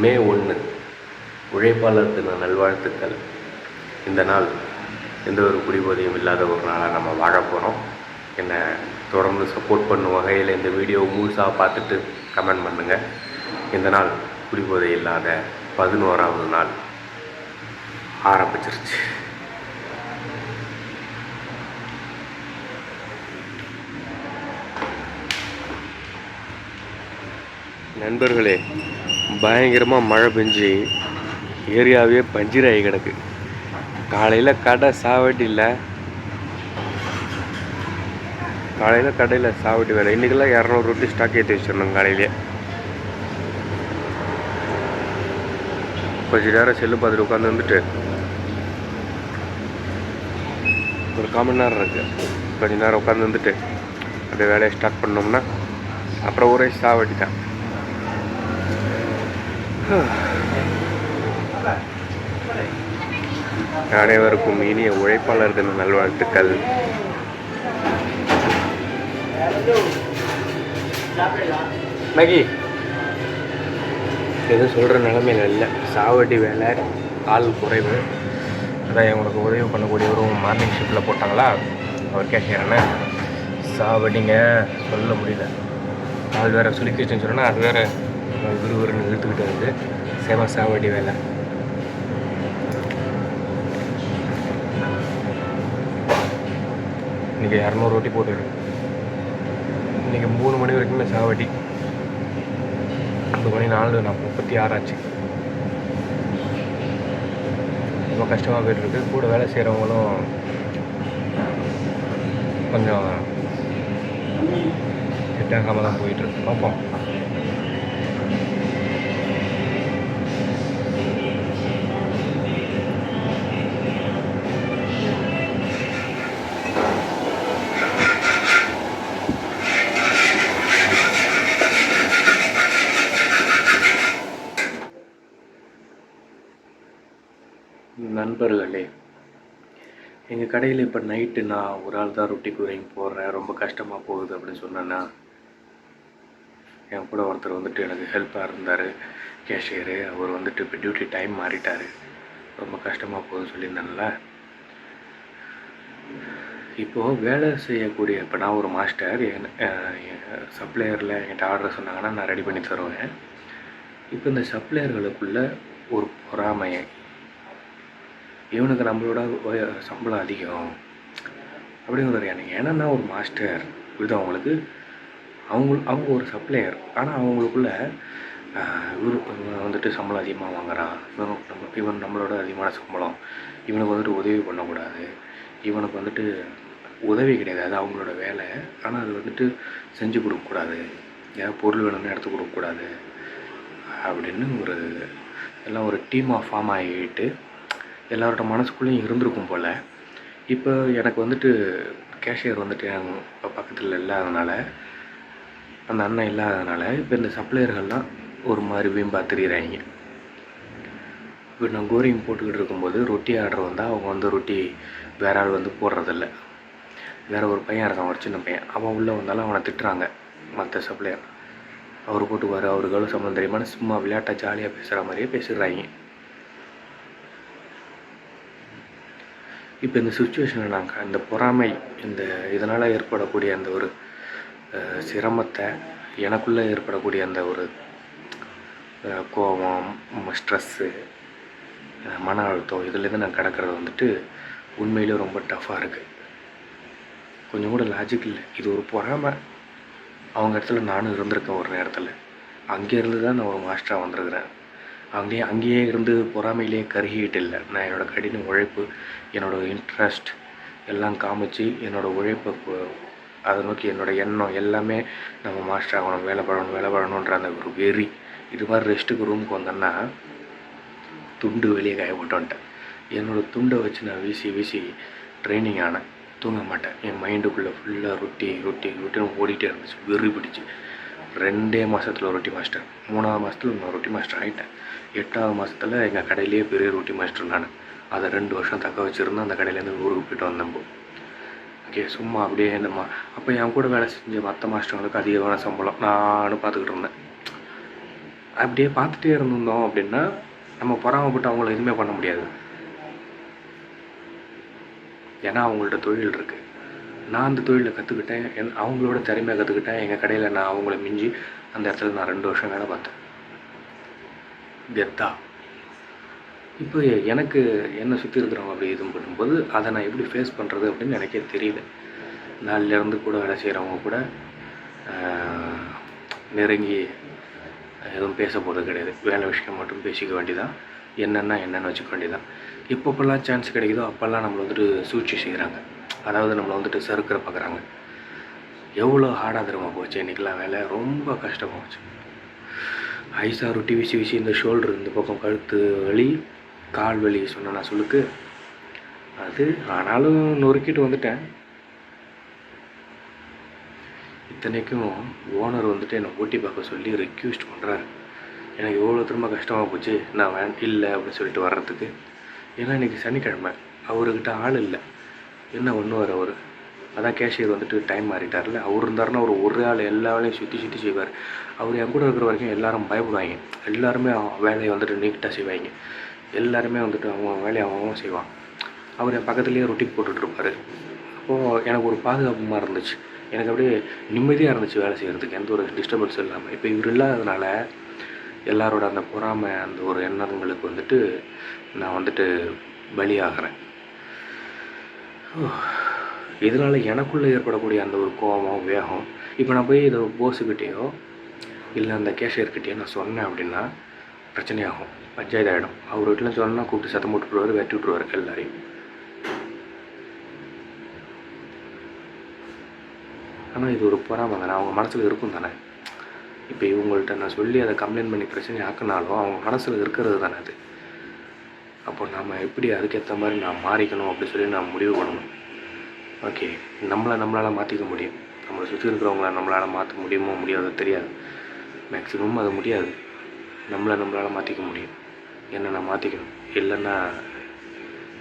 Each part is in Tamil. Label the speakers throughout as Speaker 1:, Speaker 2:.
Speaker 1: மே 1 உழைப்பாளர் தின நல்வாழ்த்துக்கள். இந்த நாள் எந்த ஒரு குடிபோதையும் இல்லாத ஒரு நாளாக நம்ம வாழ போகிறோம். என்னை தொடர்ந்து சப்போர்ட் பண்ணும் வகையில் இந்த வீடியோ முழுசாக பார்த்துட்டு கமெண்ட் பண்ணுங்கள். இந்த நாள் குடிபோதை இல்லாத 11வது நாள் ஆரம்பிச்சிருச்சு. நண்பர்களே, பயங்கரமாக மழை பெஞ்சு ஏரியாவே பஞ்சராகி கிடக்கு. காலையில் கடை சாவடி இல்லை, காலையில் கடையில் சாவடி வேலை. இன்றைக்கெல்லாம் 200 ரொட்டி ஸ்டாக் ஏற்றி வச்சிடணும். காலையிலே கொஞ்சம் நேரம் செல்லு பார்த்துட்டு உட்காந்து வந்துட்டு ஒரு 1/4 மணி நேரம் இருக்குது. கொஞ்சம் நேரம் உட்காந்து வந்துட்டு அப்படியே வேலையை ஸ்டார்ட் பண்ணோம்னா அப்புறம் ஒரே சாவடி தான். அனைவருக்கும் இனிய உழைப்பாளர் தின நல்வாழ்த்துக்கள். மேகி எதுவும் சொல்கிற நிலைமையில் இல்லை. சாவடி வேலை, ஆள் குறைவு. அதான் எங்களுக்கு உதவி பண்ணக்கூடியவரும் மார்னிங் ஷிஃப்ட்டில் போட்டாங்களா, அவர் கேட்கிறேன்னு சாவடிங்க சொல்ல முடியல. ஆள் வேறு சுலுக்கிச்சுன்னு சொன்னால் அது வேறு விறுவிறுன்னு இழுத்துக்கிட்டு வந்து சேவா சாவடி வேலை. இன்றைக்கி 200 ரொட்டி போட்டுவிடு. இன்றைக்கி 3 மணி வரைக்குமே சாவடி. 3 மணி 4:36 ஆச்சு. ரொம்ப கஷ்டமாக போய்ட்டுருக்கு. கூட வேலை செய்கிறவங்களும் கொஞ்சம் செட் ஆகாமல் தான் போயிட்டுருக்கு. பார்ப்போம். நண்பர்களே, எங்கள் கடையில் இப்போ நைட்டு நான் ஒரு ஆள் தான் ரொட்டி குறையும் போடுறேன், ரொம்ப கஷ்டமாக போகுது அப்படின்னு சொன்னேன்னா, என் கூட ஒருத்தர் வந்துட்டு எனக்கு ஹெல்ப்பாக இருந்தார், கேஷியரு. அவர் வந்துட்டு இப்போ டியூட்டி டைம் மாறிட்டார், ரொம்ப கஷ்டமாக போகுதுன்னு சொல்லியிருந்தேன்ல. இப்போது வேலை செய்யக்கூடிய, இப்போ நான் ஒரு மாஸ்டர், என் சப்ளையரில் என்கிட்ட ஆர்டர் சொன்னாங்கன்னா நான் ரெடி பண்ணி தருவேன். இப்போ இந்த சப்ளையர்களுக்குள்ள ஒரு பொறாமையை, இவனுக்கு நம்மளோட சம்பளம் அதிகம் அப்படிங்கிற எனக்கு. ஏன்னா நான் ஒரு மாஸ்டர், இது அவங்களுக்கு அவங்க ஒரு சப்ளையர். ஆனால் அவங்களுக்குள்ள இவரு வந்துட்டு சம்பளம் அதிகமாக வாங்குறான், இவன் நம்மளோட அதிகமான சம்பளம், இவனுக்கு வந்துட்டு உதவி பண்ணக்கூடாது, இவனுக்கு வந்துட்டு உதவி கிடையாது, அது அவங்களோட வேலை. ஆனால் அது வந்துட்டு செஞ்சு கொடுக்கக்கூடாது, ஏதாவது பொருள் வேணும்னு எடுத்து கொடுக்கக்கூடாது அப்படின்னு எல்லாம் ஒரு டீமாக ஃபார்ம் ஆகிட்டு எல்லாரோட மனசுக்குள்ளேயும் இருந்திருக்கும் போல். இப்போ எனக்கு வந்துட்டு கேஷியர் வந்துட்டு என் பக்கத்தில் இல்லாதனால, அந்த அண்ணன் இல்லாதனால, இப்போ இந்த சப்ளையர்கள்லாம் ஒரு மாதிரி வீம்பா தெரியுறாங்க. இப்போ நான் கோரிங் போட்டுக்கிட்டு இருக்கும்போது ரொட்டி ஆர்டர் வந்தால் அவங்க வந்து ரொட்டி வேற ஆள் வந்து போடுறதில்ல. வேறு ஒரு பையன் இருக்கான், ஒரு சின்ன பையன். அவன் உள்ளே வந்தாலும் அவனை திட்டுறாங்க மற்ற சப்ளையர். அவர் போட்டுக்குவார், அவருக்கு எவ்வளோ சம்பளம் தெரியுமான்னு சும்மா விளையாட்டாக ஜாலியாக பேசுகிற மாதிரியே பேசிடுறாங்க. இப்போ இந்த சுச்சுவேஷனில் நாங்கள் இந்த பொறாமை, இதனால் ஏற்படக்கூடிய அந்த ஒரு சிரமத்தை, எனக்குள்ளே ஏற்படக்கூடிய அந்த ஒரு கோபம், ஸ்ட்ரெஸ்ஸு, மன அழுத்தம், இதுலேருந்து நான் கிடக்கிறது வந்துட்டு உண்மையிலே ரொம்ப டஃப்பாக இருக்குது. கொஞ்சம் கூட லாஜிக் இல்லை. இது ஒரு பொறாமை. அவங்க இடத்துல நானும் இருந்திருக்கேன் ஒரு நேரத்தில். அங்கேருந்து தான் நான் ஒரு மாஸ்டராக வந்திருக்கிறேன். அங்கேயே இருந்து பொறாமையிலே கருகிட்டு இல்லை. நான் என்னோடய கடின உழைப்பு, என்னோடய இன்ட்ரெஸ்ட் எல்லாம் காமிச்சு, என்னோடய உழைப்பை அதை நோக்கி என்னோடய எண்ணம் எல்லாமே நம்ம மாஸ்டர் ஆகணும், வேலை பண்ணணுன்ற அந்த ஒரு வெறி. இது மாதிரி ரெஸ்ட்டுக்கு ரூமுக்கு வந்தேன்னா துண்டு வெளியே காயப்பட்டு வந்துட்டேன். என்னோடய துண்டை வச்சு நான் வீசி ட்ரைனிங் ஆனேன். தூங்க மாட்டேன். என் மைண்டுக்குள்ளே ஃபுல்லாக ரொட்டின்னு ஓடிட்டே இருந்துச்சு. வெறி பிடிச்சி 2 மாதத்தில் ரொட்டி மாஸ்டர், 3ஆவது மாதத்தில் நான் ரொட்டி மாஸ்டர் ஆகிட்டேன். 8ஆவது மாதத்தில் எங்கள் கடையிலேயே பெரிய ரொட்டி மாஸ்டர் நான். அதை 2 வருஷம் தக்க வச்சுருந்தேன். அந்த கடையிலேருந்து ஊருக்கு போய்ட்டு வந்தேன். ஓகே, சும்மா அப்படியே அப்போ என் கூட வேலை செஞ்ச மற்ற மாஸ்டர்களுக்கு அதிகமான சம்பளம் நானும் பார்த்துக்கிட்டு இருந்தேன். அப்படியே பார்த்துட்டே இருந்திருந்தோம் அப்படின்னா நம்ம பொறாமப்பட்டு அவங்கள எதுவுமே பண்ண முடியாது. ஏன்னா அவங்கள்ட்ட தொழில் இருக்குது. நான் அந்த தொழிலை கற்றுக்கிட்டேன், அவங்களோட திறமையாக கற்றுக்கிட்டேன். எங்கள் கடையில் நான் அவங்கள மிஞ்சி அந்த இடத்துல நான் 2 வருஷம் வேலை பார்த்தேன் கெத்தா. இப்போ எனக்கு என்னை சுற்றி இருக்கிறவங்க அப்படி இது பண்ணும்போது அதை நான் எப்படி ஃபேஸ் பண்ணுறது அப்படின்னு எனக்கே தெரியல. நாளிலேருந்து கூட வேலை செய்கிறவங்க கூட நெருங்கி எதுவும் பேச போகிறது கிடையாது. வேலை விஷயம் மட்டும் பேசிக்க வேண்டியதான், என்னென்னு வச்சுக்க வேண்டியதான். எப்பப்பெல்லாம் சான்ஸ் கிடைக்குதோ அப்போல்லாம் நம்மளை வந்துட்டு சூழ்ச்சி செய்கிறாங்க. அதாவது நம்மளை வந்துட்டு சறுக்கிற பார்க்குறாங்க. எவ்வளோ ஹார்டாக தெரியுமா போச்சு இன்றைக்கெலாம் வேலை, ரொம்ப கஷ்டமாக போச்சு. ஐஸாக ரொட்டி வீசி இந்த ஷோல்டர் இந்த பக்கம் கழுத்து வலி, கால் வலி சொன்னேன்னா சொல்லுக்கு அது. ஆனாலும் நொறுக்கிட்டு வந்துட்டேன். இத்தனைக்கும் ஓனர் வந்துட்டு என்னை ஓட்டி பார்க்க சொல்லி ரெக்யூஸ்ட் பண்ணுறாரு. எனக்கு எவ்வளோ திரும்ப கஷ்டமாக போச்சு, நான் இல்லை அப்படின்னு சொல்லிட்டு வர்றதுக்கு. ஏன்னா இன்றைக்கி சனிக்கிழமை, அவர்கிட்ட ஆள் இல்லை. என்ன பண்ணுவார் அவர்? அதான் கேஷியர் வந்துட்டு டைம் மாறிட்டார்ல. அவர் இருந்தாருன்னா ஒரு ஆள் எல்லா வேலையும் சுற்றி செய்வார். அவர் என் கூட இருக்கிற வரைக்கும் எல்லோரும் பயப்படுவாங்க. எல்லாருமே வேலையை வந்துட்டு நீட்டாக செய்வாங்க. எல்லாருமே வந்துட்டு அவங்க வேலையை அவன் செய்வான். அவர் என் பக்கத்துலேயே ரொட்டி போட்டுட்ருப்பார். அப்போது எனக்கு ஒரு பாதுகாப்புமாக இருந்துச்சு. எனக்கு அப்படியே நிம்மதியாக இருந்துச்சு வேலை செய்கிறதுக்கு, எந்த ஒரு டிஸ்டர்பன்ஸும் இல்லாமல். இப்போ இவர் இல்லாததுனால எல்லாரோட அந்த பொறாமை, அந்த ஒரு எண்ணங்களுக்கு வந்துட்டு நான் வந்துட்டு பலியாகிறேன். இதனால் எனக்குள்ளே ஏற்படக்கூடிய அந்த ஒரு கோபம், வேகம், இப்போ நான் போய் இதை போஸுக்கிட்டேயோ இல்லை அந்த கேஷியர்கிட்டேயோ நான் சொன்னேன் அப்படின்னா பிரச்சனையாகும், பஞ்சாயத்து ஆகிடும். அவர் வீட்டில் சொன்னால் கூப்பிட்டு சத்தம் போட்டுவிடுவார், வெட்டி விட்ருவார் எல்லாரையும். ஆனால் இது ஒரு பொறாமை தானே, அவங்க மனசில் இருக்கும் தானே. இப்போ இவங்கள்ட்ட நான் சொல்லி அதை கம்ப்ளைண்ட் பண்ணி பிரச்சனை ஆக்கினாலும் அவங்க மனசில் இருக்கிறது தானே அது. அப்போ நம்ம எப்படி அதுக்கேற்ற மாதிரி நான் மாறிக்கணும் அப்படி சொல்லி நான் முடிவு பண்ணணும். ஓகே, நம்மளால் மாற்றிக்க முடியும். நம்மளை சுற்றி இருக்கிறவங்கள நம்மளால் மாற்ற முடியுமோ முடியாதோ தெரியாது. மேக்ஸிமம் அது முடியாது. நம்மளால் மாற்றிக்க முடியும். என்ன நான் மாற்றிக்கணும், இல்லைன்னா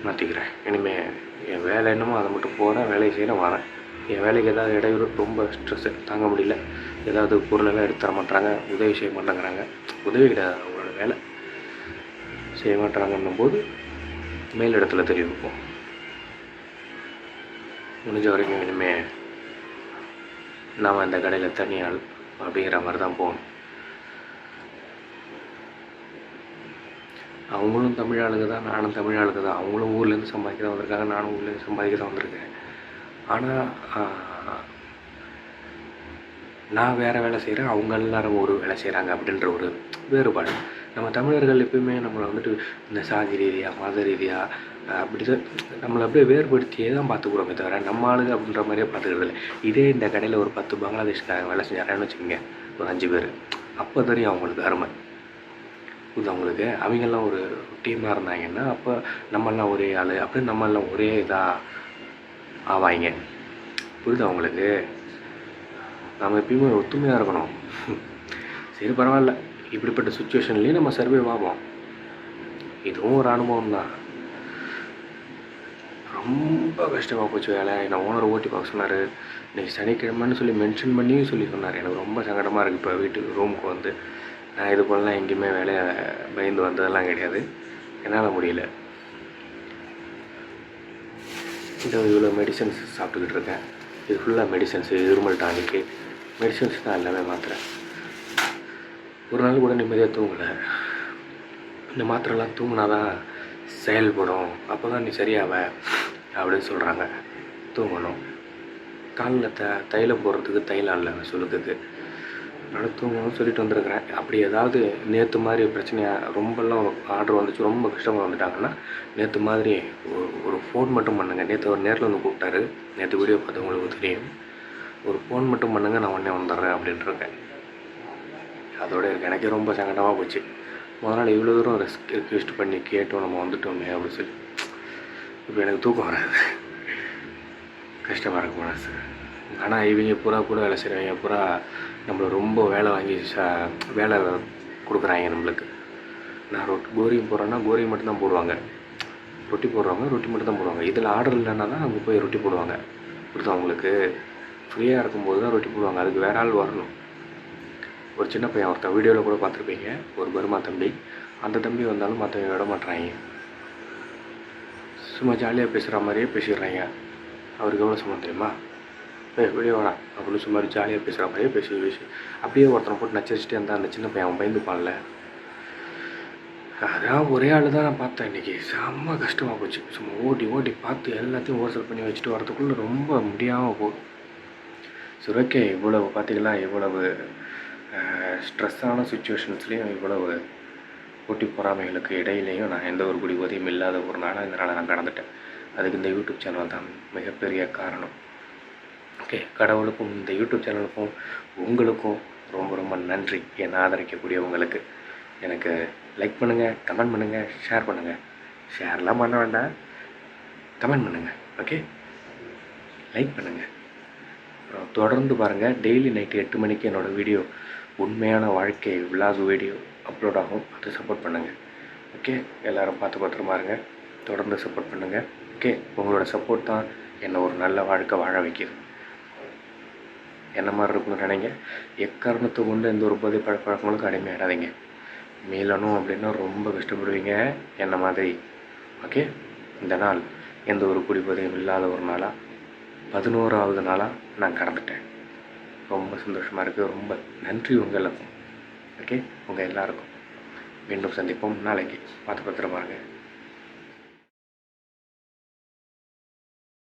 Speaker 1: மாற்றிக்கிறேன். இனிமேல் என் வேலை என்னமோ அதை மட்டும் போகிறேன், வேலையை செய்கிறேன், வரேன். என் வேலைக்கு ஏதாவது இடையூறு, ரொம்ப ஸ்ட்ரெஸ்ஸு தாங்க முடியல, ஏதாவது பொருளெல்லாம் எடுத்து தர மாட்டாங்க, உதவி செய்ய மாட்டேங்கிறாங்க. உதவி கிடையாது, அவங்களோட வேலை செய்ய மாட்டாங்கன்னும் போது மேல் இடத்துல தெரிவிப்போம். முடிஞ்ச வரைக்கும் இனிமேல் நாம் அந்த கடையில் தனியாள் அப்படிங்கிற மாதிரி தான் போகணும். அவங்களும் தமிழ் ஆளுங்க தான், நானும் தமிழ் ஆளுங்க தான். அவங்களும் ஊர்லேருந்து சம்பாதிக்க தான் வந்திருக்காங்க, நானும் ஊர்லேருந்து சம்பாதிக்க தான் வந்திருக்கேன். ஆனால் நான் வேறு வேலை செய்கிறேன், அவங்க எல்லாரும் ஒரு வேலை செய்கிறாங்க அப்படின்ற ஒரு வேறுபாடு. நம்ம தமிழர்கள் எப்பயுமே நம்மளை வந்துட்டு இந்த சாதி ரீதியாக, மத ரீதியாக அப்படி தான் நம்மளை அப்படியே வேறுபடுத்தியே தான் பார்த்துக்குறோமே தவிர நம்ம ஆளுங்க அப்படின்ற மாதிரியே பார்த்துக்கிறது இல்லை. இதே இந்த கடையில் ஒரு 10 பங்களாதேஷ்காரங்க வேலை செஞ்சாரன்னு வச்சுக்கோங்க, ஒரு 5 பேர், அப்போ தெரியும் அவங்களுக்கு அருமை. புரியுது அவங்களுக்கு. அவங்கெல்லாம் ஒரு டீமாக இருந்தாங்கன்னா அப்போ நம்மெல்லாம் ஒரே ஆள் அப்படின்னு நம்மெல்லாம் ஒரே இதாக ஆவாங்க. புரியுது அவங்களுக்கு. நம்ம எப்பயுமே ஒத்துமையாக இருக்கணும். சரி பரவாயில்ல, இப்படிப்பட்ட சுச்சுவேஷன்லேயும் நம்ம சர்வே ஆகும். இதுவும் ஒரு அனுபவம் தான். ரொம்ப கஷ்டமாக போச்சு வேலை. என்னை ஓனர் ஓட்டி பார்க்க சொன்னார். இன்றைக்கி சனிக்கிழமைன்னு சொல்லி மென்ஷன் பண்ணியும் சொல்லி சொன்னார். எனக்கு ரொம்ப சங்கடமாக இருக்குது. இப்போ வீட்டுக்கு ரூமுக்கு வந்து நான் இது போலலாம் எங்கேயுமே வேலையை பயந்து வந்ததெல்லாம் கிடையாது. என்னால் முடியல. இவ்வளோ மெடிசன்ஸ் சாப்பிட்டுக்கிட்டு இருக்கேன். இது ஃபுல்லாக மெடிசன்ஸு, இருமல் டானிக்கு மெடிசன்ஸ் தான் எல்லாமே மாத்திரை. ஒரு நாள் கூட நிம்மதியாக தூங்கலை. இந்த மாத்திரைலாம் தூங்கினா தான் செயல்படும், அப்போ தான் நீ சரியாவ அப்படின்னு சொல்கிறாங்க. தூங்கணும். காலில் தைலம் போடுறதுக்கு தைலம் இல்லை சொல்லுறதுக்கு. அதனால் தூங்கணும்னு சொல்லிட்டு வந்திருக்கிறேன். அப்படி ஏதாவது நேற்று மாதிரி பிரச்சனையாக ரொம்பலாம் ஆர்டர் வந்துச்சு, ரொம்ப கஷ்டமாக வந்துட்டாங்கன்னா நேற்று மாதிரி ஒரு ஃபோன் மட்டும் பண்ணுங்கள். நேற்று ஒரு நேரில் வந்து கூப்பிட்டாரு. நேற்று வீடியோ பார்த்து உங்களுக்கு தெரியும். ஒரு ஃபோன் மட்டும் பண்ணுங்கள், நான் உடனே வந்துடுறேன் அப்படின்ட்டுருக்கேன். அதோடு எனக்கே ரொம்ப சங்கடமாக போச்சு. முதல்ல இவ்வளோ தூரம் ரிக்வெஸ்ட் பண்ணி கேட்டோம், நம்ம வந்துட்டோமே அப்படின்னு சொல்லி. இப்போ எனக்கு தூக்கம் வராது, கஷ்டமாக இருக்கும் மனசு. ஆனால் இவங்க பூரா கூட வேலை செய்கிறவங்க பூரா நம்மளை ரொம்ப வேலை வாங்கி வேலை கொடுக்குறாங்க நம்மளுக்கு. நான் கோரியும் போடுறேன்னா கோரியும் மட்டும்தான் போடுவாங்க, ரொட்டி போடுறவங்க ரொட்டி மட்டும் தான் போடுவாங்க. இதில் ஆர்டர் இல்லைன்னா தான் அங்கே போய் ரொட்டி போடுவாங்க. புரியுது அவங்களுக்கு. ஃப்ரீயாக இருக்கும்போது தான் ரொட்டி போடுவாங்க, அதுக்கு வேறு ஆள் வரணும். ஒரு சின்ன பையன் ஒருத்தன் வீடியோவில் கூட பார்த்துருப்பீங்க, ஒரு பர்மா தம்பி. அந்த தம்பி வந்தாலும் மற்றவங்க விட மாட்டுறாங்க. சும்மா ஜாலியாக பேசுகிற மாதிரியே பேசிடுறாங்க. அவருக்கு எவ்வளோ சம்பளம் தெரியுமா? வெளியே வாடா அப்படின்னு சும்மா ஜாலியாக பேசுகிற மாதிரியே பேசி அப்படியே ஒருத்தனை போட்டு நச்சரிச்சுட்டே இருந்தால் அந்த சின்ன பையன் அவன் பயந்துப்பான்ல. அதான் ஒரே ஆள் தான் நான் பார்த்தேன் இன்றைக்கி. செம்ம கஷ்டமாக போச்சு. சும்மா ஓட்டி பார்த்து எல்லாத்தையும் ஓசல் பண்ணி வச்சுட்டு வரதுக்குள்ளே ரொம்ப முடியாமல் போகும். சரி, ஓகே. இவ்வளவு பார்த்திங்களா, இவ்வளவு ஸ்ட்ரெஸ்ஸான சுச்சுவேஷன்ஸ்லேயும் இவ்வளவு போட்டி பொறாமைகளுக்கு இடையிலையும் நான் எந்த ஒரு குடிபோதையும் இல்லாத ஒரு நாளாக இந்த நாளை நான் கடந்துட்டேன். அதுக்கு இந்த யூடியூப் சேனல் தான் மிகப்பெரிய காரணம். ஓகே, கடவுளுக்கும் இந்த யூடியூப் சேனலுக்கும் உங்களுக்கும் ரொம்ப ரொம்ப நன்றி. என்னை ஆதரிக்கக்கூடியவங்களுக்கு. எனக்கு லைக் பண்ணுங்கள், கமெண்ட் பண்ணுங்கள், ஷேர் பண்ணுங்கள். ஷேர்லாம் பண்ண வேண்டாம், கமெண்ட் பண்ணுங்கள். ஓகே, லைக் பண்ணுங்கள். அப்புறம் தொடர்ந்து பாருங்கள். டெய்லி நைட்டு 8 மணிக்கு என்னோடய வீடியோ, உண்மையான வாழ்க்கை விலாக் வீடியோ அப்லோட் ஆகும். அதை சப்போர்ட் பண்ணுங்கள். ஓகே, எல்லோரும் பார்த்து பத்திரமா இருங்க. தொடர்ந்து சப்போர்ட் பண்ணுங்கள். ஓகே, உங்களோட சப்போர்ட் தான் என்னை ஒரு நல்ல வாழ்க்கை வாழ வைக்கிது. என்ன மாதிரி இருக்குன்னு நினைங்க. எக்காரணத்தை கொண்டு எந்த ஒரு போதை பழக்கங்களுக்கும் அடிமையாடாதீங்க. மீளணும் அப்படின்னா ரொம்ப கஷ்டப்படுவீங்க, என்ன மாதிரி. ஓகே, இந்த நாள் எந்த ஒரு குடிபோதையும் இல்லாத ஒரு நாளாக 11வது நாளாக நான் கடந்துட்டேன். ரொம்ப சந்தோஷமாக இருக்குது. ரொம்ப நன்றி உங்கள் எல்லாருக்கும். ஓகே, உங்கள் எல்லாருக்கும். மீண்டும் சந்திப்போம் நாளைக்கு. பார்த்து பத்திரமா இருங்க.